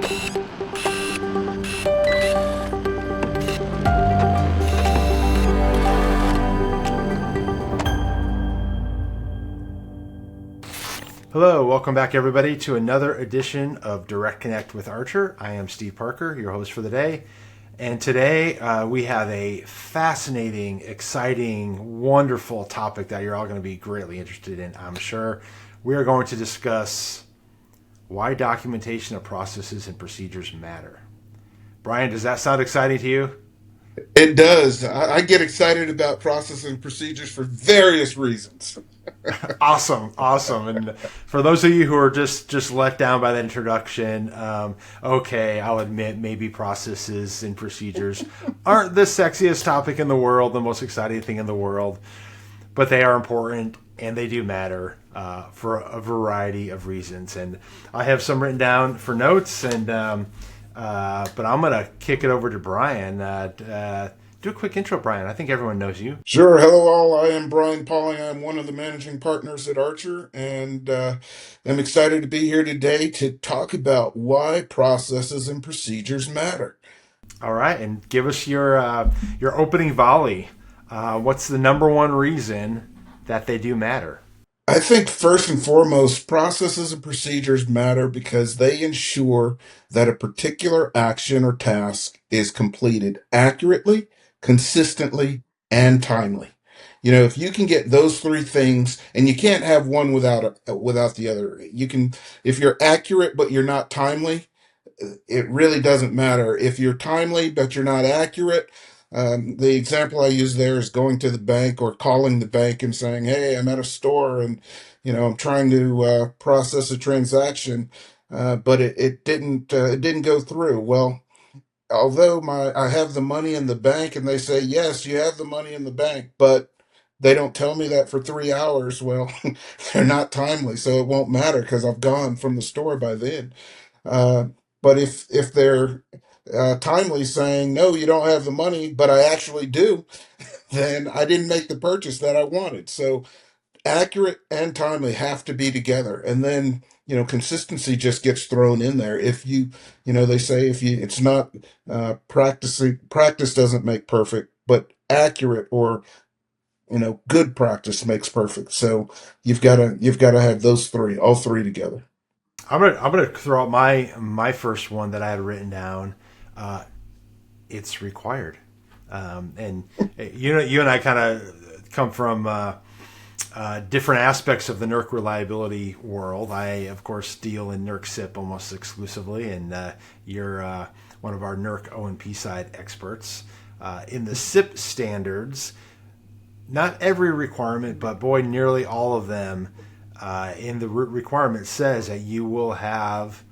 Hello, welcome back everybody to another edition of DirectConnect with Archer. I am Steve Parker, your host for the day. And today we have a fascinating, exciting, wonderful topic that you're all going to be greatly interested in, I'm sure. We are going to discuss why documentation of processes and procedures matter. Brian, does that sound exciting to you? It does. I get excited about process and procedures for various reasons. Awesome. And for those of you who are just let down by that introduction, okay, I'll admit maybe processes and procedures aren't the sexiest topic in the world, the most exciting thing in the world, but they are important and they do matter for a variety of reasons. And I have some written down for notes, and but I'm going to kick it over to Brian. Do a quick intro, Brian. I think everyone knows you. Sure. Hello, all. I am Brian Pauling. I'm one of the managing partners at Archer, and I'm excited to be here today to talk about why processes and procedures matter. All right, and give us your opening volley. What's the number one reason that they do matter? I think first and foremost, processes and procedures matter because they ensure that a particular action or task is completed accurately, consistently, and timely. If you can get those three things, and you can't have one without the other. If you're accurate but you're not timely, it really doesn't matter. If you're timely but you're not accurate, the example I use there is going to the bank or calling the bank and saying, "Hey, I'm at a store and I'm trying to process a transaction, but it didn't go through." Well, although I have the money in the bank and they say, "Yes, you have the money in the bank," but they don't tell me that for 3 hours. Well, they're not timely, so it won't matter because I've gone from the store by then. Uh, but if they're timely saying, "No, you don't have the money, but I actually do," then I didn't make the purchase that I wanted. So accurate and timely have to be together. And then, consistency just gets thrown in there. They say it's not practice doesn't make perfect, but accurate or good practice makes perfect. So you've got to have all three together. I'm gonna throw out my first one that I had written down. Uh, it's required, and you and I kind of come from different aspects of the NERC reliability world. I, of course, deal in NERC CIP almost exclusively, and you're one of our NERC O&P side experts. In the CIP standards, not every requirement, but boy, nearly all of them in the requirement says that you will have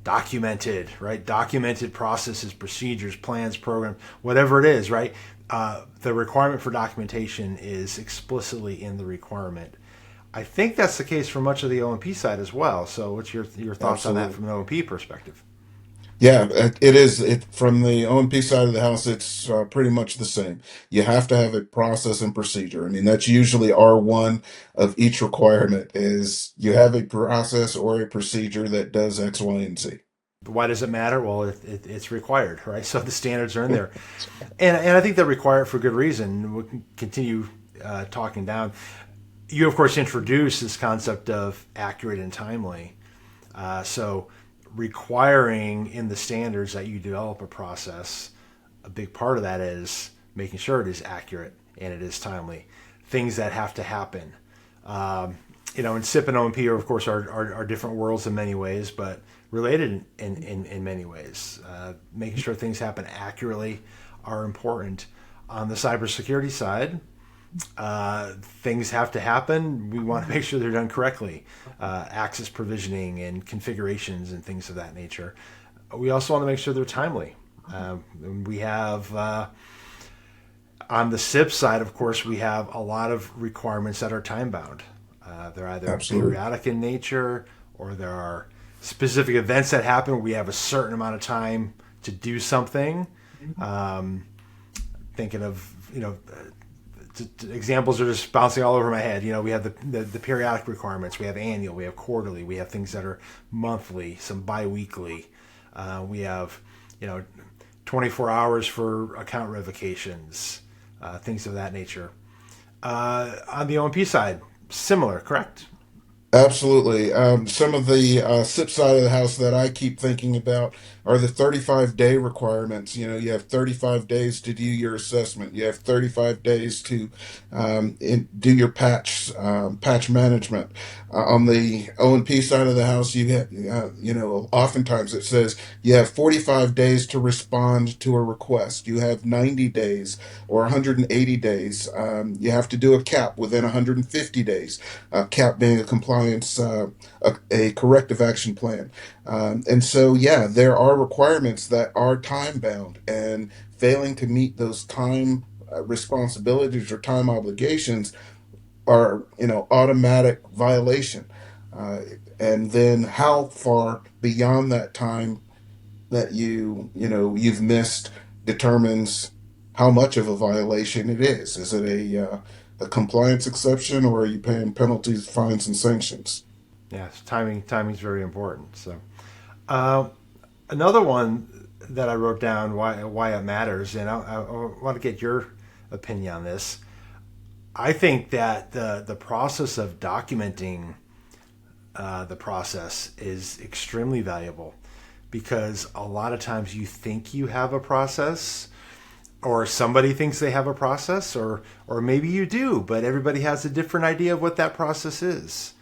documented processes, procedures, plans, programs, whatever it is, right? The requirement for documentation is explicitly in the requirement. I think that's the case for much of the O&P side as well. So what's your thoughts on that Absolutely. from an O&P perspective? Yeah, it is. From the O&P side of the house, it's pretty much the same. You have to have a process and procedure. I mean, that's usually R1 of each requirement is you have a process or a procedure that does X, Y, and Z. Why does it matter? Well, it's required, right? So the standards are in there, and I think they're required for good reason. We can continue talking down. You, of course, introduced this concept of accurate and timely. So requiring in the standards that you develop a process, a big part of that is making sure it is accurate and it is timely. Things that have to happen. And CIP and O&P, of course, are different worlds in many ways, but related in many ways. Making sure things happen accurately are important. On the cybersecurity side, things have to happen. We want to make sure they're done correctly. Access provisioning and configurations and things of that nature. We also want to make sure they're timely. We have on the SIP side, of course, we have a lot of requirements that are time bound. They're either Absolutely. periodic in nature or there are specific events that happen where we have a certain amount of time to do something. Thinking of, examples are just bouncing all over my head. We have the periodic requirements. We have annual, we have quarterly, we have things that are monthly, some biweekly. We have, you know, 24 hours for account revocations, things of that nature. On the O&P side, similar, correct? Absolutely. Some of the SIP side of the house that I keep thinking about are the 35-day requirements. You know, you have 35 days to do your assessment. You have 35 days to do your patch management. On the O&P side of the house, you have, you know, oftentimes it says you have 45 days to respond to a request. You have 90 days or 180 days. You have to do a CAP within 150 days. CAP being a compliance, a corrective action plan. And so, yeah, there are requirements that are time bound, and failing to meet those time responsibilities or time obligations are, you know, automatic violation. Uh, and then how far beyond that time that you know, you've missed determines how much of a violation it is. Is it a compliance exception, or are you paying penalties, fines, and sanctions? Yes, timing is very important. So uh, another one that I wrote down why it matters, and I want to get your opinion on this. I think that the process of documenting the process is extremely valuable because a lot of times you think you have a process or somebody thinks they have a process or maybe you do, but everybody has a different idea of what that process is.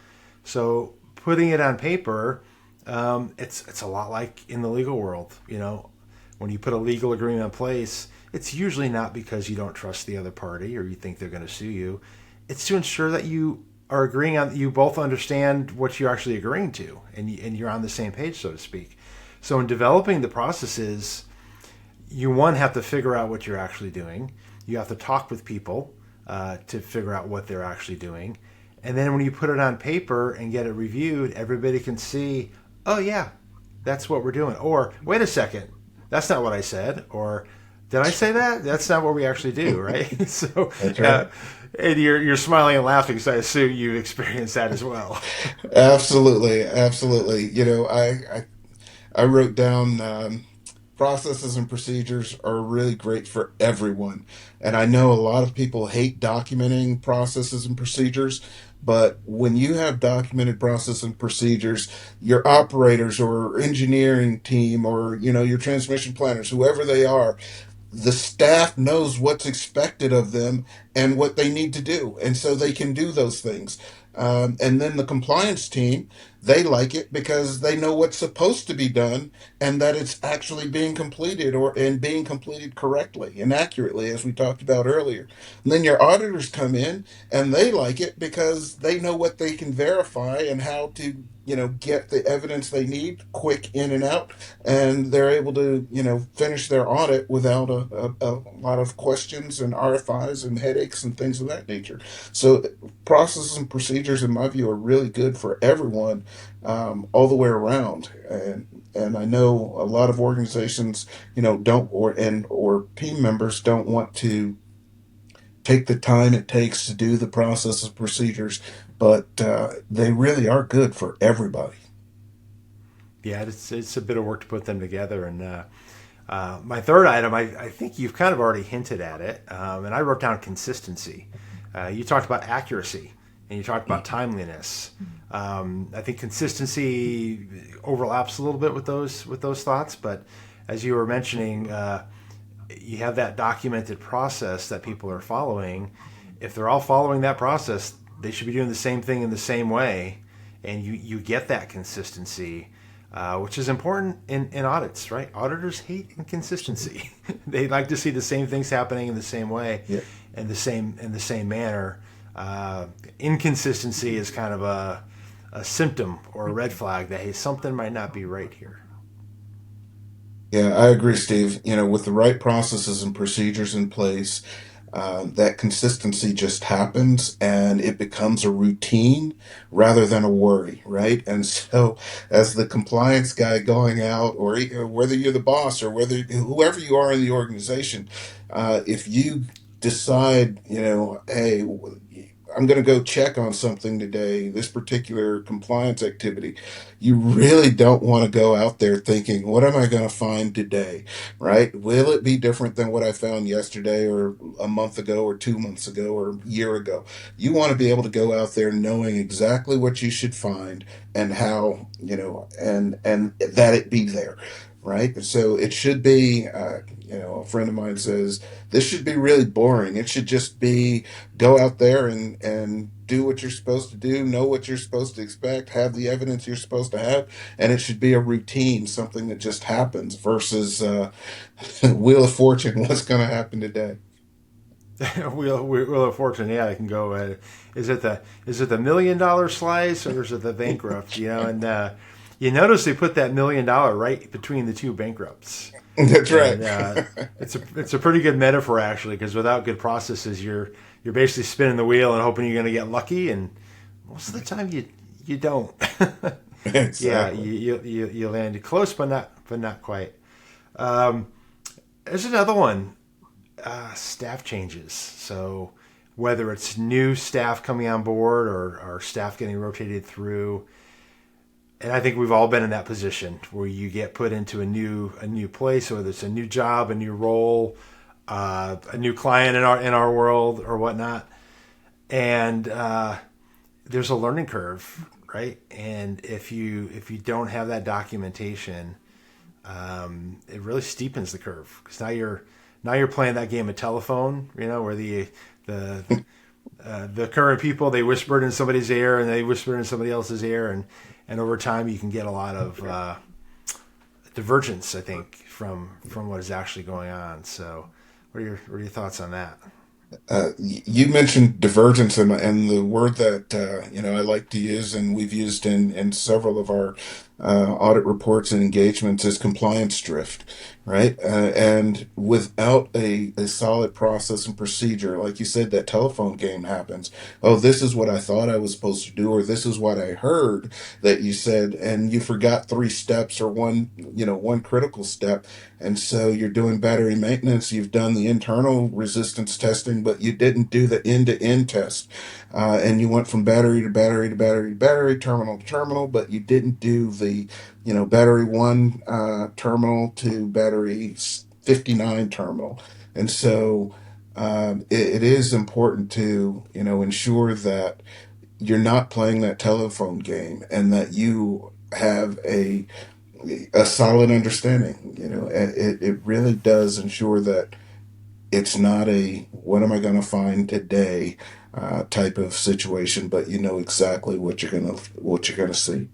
So putting it on paper, it's a lot like in the legal world. You know, when you put a legal agreement in place, it's usually not because you don't trust the other party or you think they're going to sue you. It's to ensure that you are agreeing on, you both understand what you're actually agreeing to, and you're on the same page, so to speak. So in developing the processes, you one have to figure out what you're actually doing. You have to talk with people to figure out what they're actually doing, and then when you put it on paper and get it reviewed, everybody can see, oh yeah, that's what we're doing. Or wait a second, that's not what I said. Or did I say that? That's not what we actually do, right? So, That's right. and you're smiling and laughing, so I assume you've experienced that as well. Absolutely, absolutely. You know, I wrote down processes and procedures are really great for everyone. And I know a lot of people hate documenting processes and procedures, but when you have documented process and procedures, your operators or engineering team or, you know, your transmission planners, whoever they are, the staff knows what's expected of them and what they need to do, and so they can do those things. And then the compliance team, they like it because they know what's supposed to be done and that it's actually being completed or and being completed correctly and accurately, as we talked about earlier. And then your auditors come in and they like it because they know what they can verify and how to, you know, get the evidence they need quick in and out, and they're able to, you know, finish their audit without a lot of questions and RFIs and headaches and things of that nature. So processes and procedures, in my view, are really good for everyone, all the way around. And I know a lot of organizations, you know, don't or team members don't want to take the time it takes to do the processes and procedures, but they really are good for everybody. Yeah, it's a bit of work to put them together. And my third item, I think you've kind of already hinted at it, and I wrote down consistency. You talked about accuracy, and you talked about timeliness. I think consistency overlaps a little bit with those thoughts, but as you were mentioning, you have that documented process that people are following. If they're all following that process, they should be doing the same thing in the same way, and you get that consistency, which is important in audits, right? Auditors hate inconsistency. They like to see the same things happening in the same way, Yeah. in the same manner. Inconsistency is kind of a symptom or a red flag that hey, something might not be right here. Yeah, I agree, Steve. You know, with the right processes and procedures in place, that consistency just happens and it becomes a routine rather than a worry, right? And so, as the compliance guy going out, or whether you're the boss or whether whoever you are in the organization, if you decide, you know, hey, I'm going to go check on something today, this particular compliance activity, you really don't want to go out there thinking, what am I going to find today? Right? Will it be different than what I found yesterday or a month ago or 2 months ago or a year ago? You want to be able to go out there knowing exactly what you should find and how, and that it be there. Right. So it should be, a friend of mine says, this should be really boring. It should just be go out there and do what you're supposed to do, know what you're supposed to expect, have the evidence you're supposed to have, and it should be a routine, something that just happens versus Wheel of Fortune. What's going to happen today? Wheel of Fortune, yeah, I can go. Is it the $1 million slice or is it the bankrupt? And you notice they put that $1 million right between the two bankrupts. That's right. And it's a pretty good metaphor actually, because without good processes, you're basically spinning the wheel and hoping you're going to get lucky, and most of the time you don't. Yeah, Exactly. you land close, but not quite. There's another one. Staff changes. So whether it's new staff coming on board or staff getting rotated through, and I think we've all been in that position where you get put into a new place, whether it's a new job, a new role, a new client in our world or whatnot, and there's a learning curve, right? And if you don't have that documentation, it really steepens the curve, because now you're playing that game of telephone, where the current people, they whispered in somebody's ear and they whispered in somebody else's ear, and over time you can get a lot of divergence, I think, from what is actually going on. So, what are your thoughts on that? You mentioned divergence, and the word that I like to use, and we've used in several of our audit reports and engagements, is compliance drift, right? And without a solid process and procedure, like you said, that telephone game happens. Oh, this is what I thought I was supposed to do, or this is what I heard that you said, and you forgot three steps or one critical step. And so you're doing battery maintenance, you've done the internal resistance testing, but you didn't do the end-to-end test. And you went from battery to battery to battery to battery, terminal to terminal, but you didn't do the, battery one terminal to battery 59 terminal. And so it is important to, ensure that you're not playing that telephone game and that you have a solid understanding. It really does ensure that it's not a what am I going to find today type of situation, but you know exactly what you're gonna see.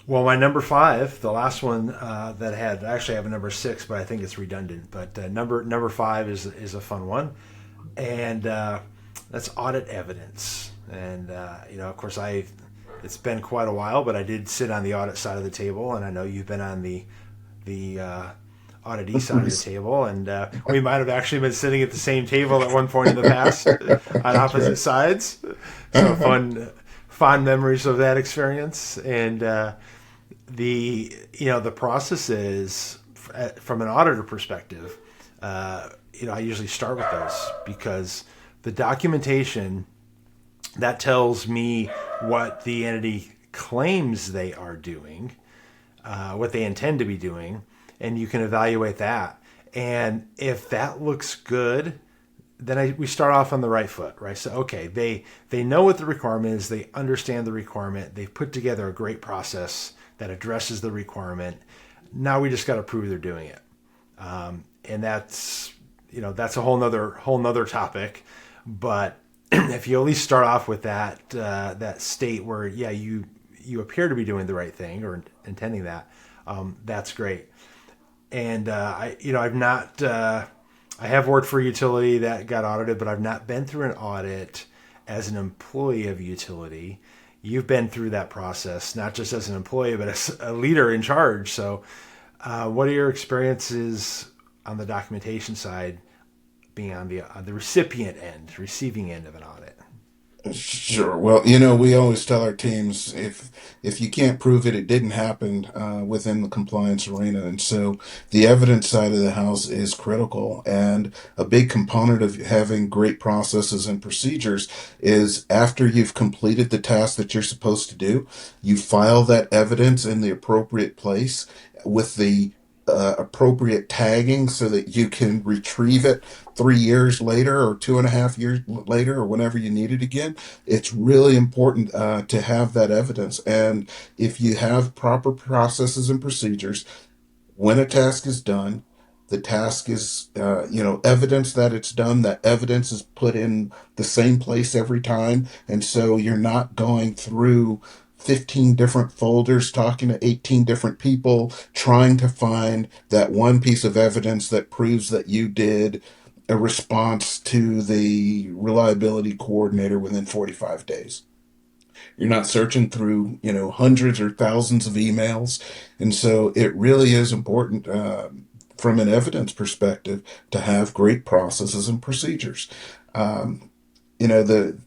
Well, my number five, the last one that I had, I actually have a number six, but I think it's redundant. But number five is a fun one, and that's audit evidence. And of course, it's been quite a while, but I did sit on the audit side of the table, and I know you've been on the auditee side of the table, and we might have actually been sitting at the same table at one point in the past on That's opposite right. sides. So fond memories of that experience, and the process is, from an auditor perspective. I usually start with those, because the documentation that tells me what the entity claims they are doing, what they intend to be doing, and you can evaluate that. And if that looks good, then we start off on the right foot, right? So, okay, they know what the requirement is, they understand the requirement, they've put together a great process that addresses the requirement. Now we just got to prove they're doing it, and that's a whole nother topic. But if you at least start off with that state where, yeah, you appear to be doing the right thing or intending that, that's great. And I've not. I have worked for a utility that got audited, but I've not been through an audit as an employee of a utility. You've been through that process, not just as an employee, but as a leader in charge. So, what are your experiences on the documentation side, being on the recipients end, receiving end of an audit? Sure. Well, we always tell our teams if you can't prove it, it didn't happen within the compliance arena, and so the evidence side of the house is critical. And a big component of having great processes and procedures is after you've completed the task that you're supposed to do, you file that evidence in the appropriate place with the appropriate tagging so that you can retrieve it 3 years later or 2.5 years later or whenever you need it again. It's really important to have that evidence. And if you have proper processes and procedures, when a task is done, the task is, evidence that it's done. That evidence is put in the same place every time. And so you're not going through 15 different folders, talking to 18 different people, trying to find that one piece of evidence that proves that you did a response to the reliability coordinator within 45 days. You're not searching through, hundreds or thousands of emails. And so it really is important from an evidence perspective to have great processes and procedures. Um, the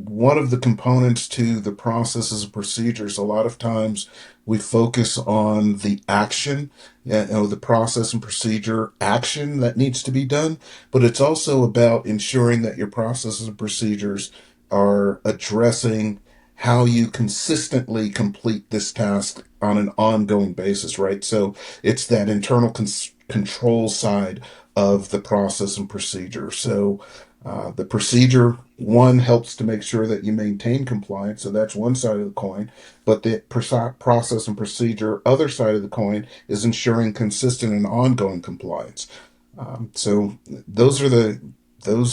one of the components to the processes and procedures, a lot of times we focus on the action, the process and procedure action that needs to be done, but it's also about ensuring that your processes and procedures are addressing how you consistently complete this task on an ongoing basis, right? So it's that internal control side of the process and procedure. So the procedure one helps to make sure that you maintain compliance. So that's one side of the coin. But the process and procedure, other side of the coin, is ensuring consistent and ongoing compliance. So those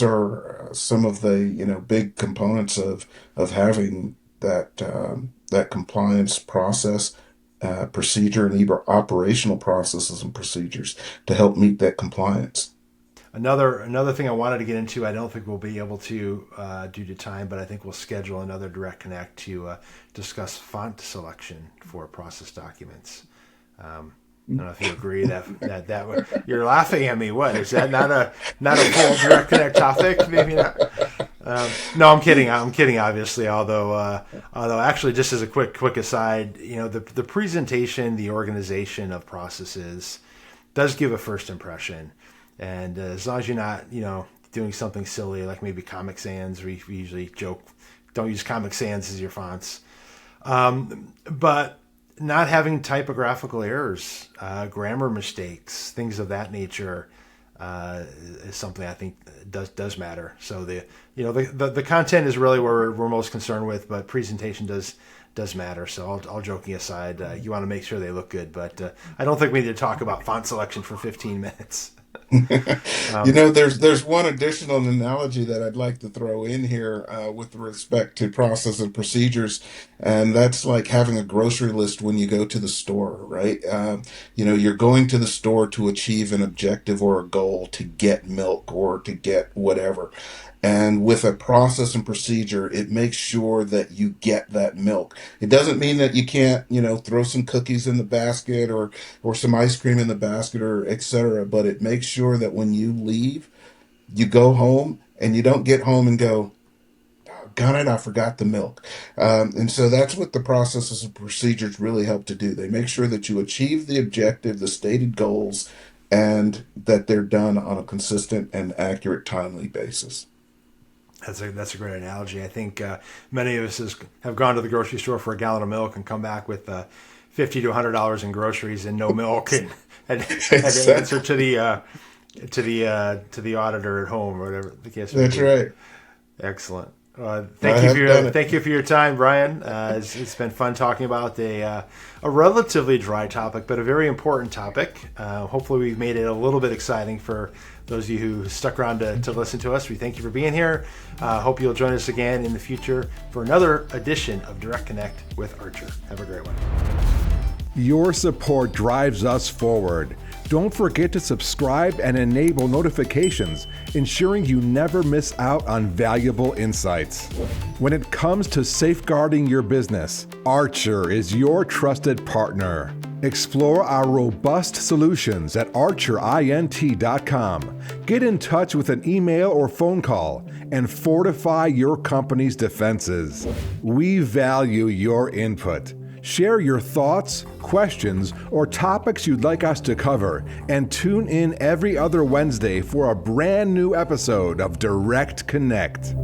are some of the big components of having that compliance process, procedure, and even operational processes and procedures to help meet that compliance. Another thing I wanted to get into, I don't think we'll be able to due to time, but I think we'll schedule another Direct Connect to discuss font selection for process documents. I don't know if you agree you're laughing at me. What is that? Not a full Direct Connect topic? Maybe not. No, I'm kidding. I'm kidding. Obviously, although actually, just as a quick aside, the presentation, the organization of processes does give a first impression. And as long as you're not, doing something silly like maybe Comic Sans, we usually joke, don't use Comic Sans as your fonts. But not having typographical errors, grammar mistakes, things of that nature is something I think does matter. So the content is really where we're most concerned with, but presentation does matter. So all joking aside, you want to make sure they look good, but I don't think we need to talk about font selection for 15 minutes. There's one additional analogy that I'd like to throw in here with respect to process and procedures, and that's like having a grocery list when you go to the store, right? You're going to the store to achieve an objective or a goal, to get milk or to get whatever. And with a process and procedure, it makes sure that you get that milk. It doesn't mean that you can't, throw some cookies in the basket or some ice cream in the basket or etc. But it makes sure that when you leave, you go home and you don't get home and go, "Got it, I forgot the milk." And so that's what the processes and procedures really help to do. They make sure that you achieve the objective, the stated goals, and that they're done on a consistent and accurate, timely basis. That's a great analogy. I think many of us have gone to the grocery store for a gallon of milk and come back with $50 to $100 in groceries and no milk, and had to answer to the auditor at home or whatever the case may be. That's right. Excellent. Thank you for your time, Brian. It's been fun talking about a relatively dry topic, but a very important topic. Hopefully, we've made it a little bit exciting for those of you who stuck around to listen to us. We thank you for being here. Hope you'll join us again in the future for another edition of Direct Connect with Archer. Have a great one. Your support drives us forward. Don't forget to subscribe and enable notifications, ensuring you never miss out on valuable insights. When it comes to safeguarding your business, Archer is your trusted partner. Explore our robust solutions at archerint.com. Get in touch with an email or phone call and fortify your company's defenses. We value your input. Share your thoughts, questions, or topics you'd like us to cover, and tune in every other Wednesday for a brand new episode of Direct Connect.